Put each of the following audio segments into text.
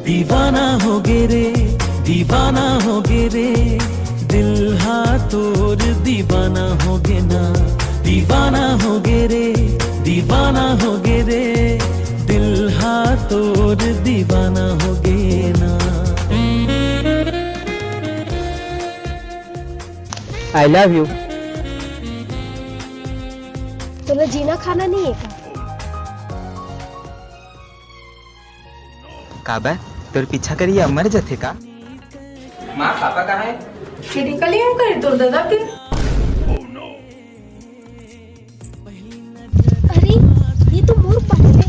दीवाना हो गे रे, दीवाना हो गे रे, दिल तोर दीवाना हो गे ना, दीवाना हो गे रे, दीवाना हो गे रे, दिल तोर दीवाना हो गे ना। आई लव यू। तुला जीना खाना नहीं है काबा तोर पीछा करिए मर जाते का। माँ पापा कहाँ है? निकल कर तो दादा के। अरे ये तो मोर पायल है।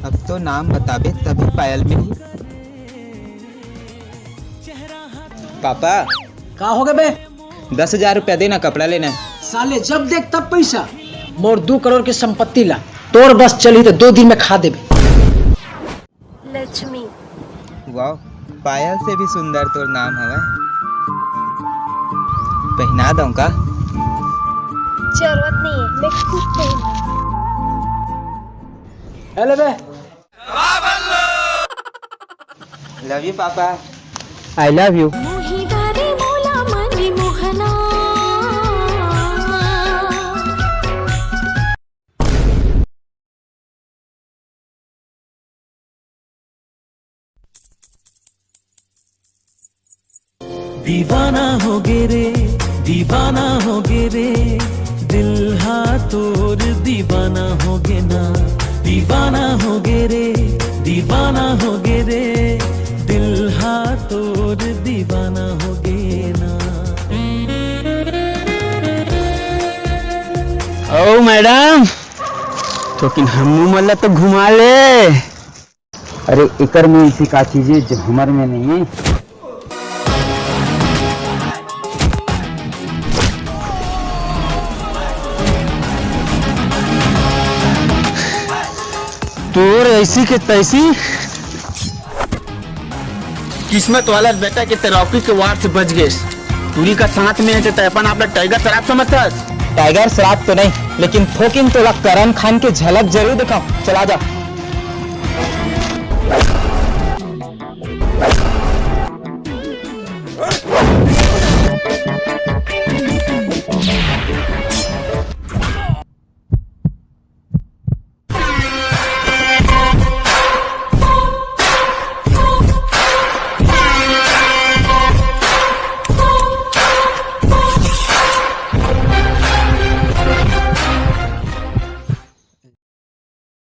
अब तो नाम बताबे तभी पायल मिली। पापा कहा हो गए बे? 10,000 रुपया देना, कपड़ा लेना है। साले जब देख तब पैसा। मोर 2 करोड़ की संपत्ति ला, तोर बस चली तो 2 दिन में खा देबे। लक्ष्मी। वाह, पायल से भी सुंदर तोर नाम हवा। पहना दूं का? जरूरत नहीं है, मैं खुद पहनूंगी। हेलो बे। लव यू पापा। I love you. दीवाना हो गे रे, दीवाना हो गे रे, दिल तोर दीवाना हो गे ना, दीवाना हो गे रे, दीवाना हो गे रे, दिल तोर दीवाना हो गे ना। ओ मैडम, तो हम मल्ला तो घुमा ले। अरे इकर में ऐसी का चीजें जो हमारे में नहीं है। तोर ऐसी के तैसी किस्मत वाला बेटा के तेरापी के वार से बच गए। पूरी का साथ में है तो अपन आपला टाइगर शराब समझता। टाइगर शराब तो नहीं, लेकिन फोकिन तोला करण खान के झलक जरूर दिखाओ। चला जा।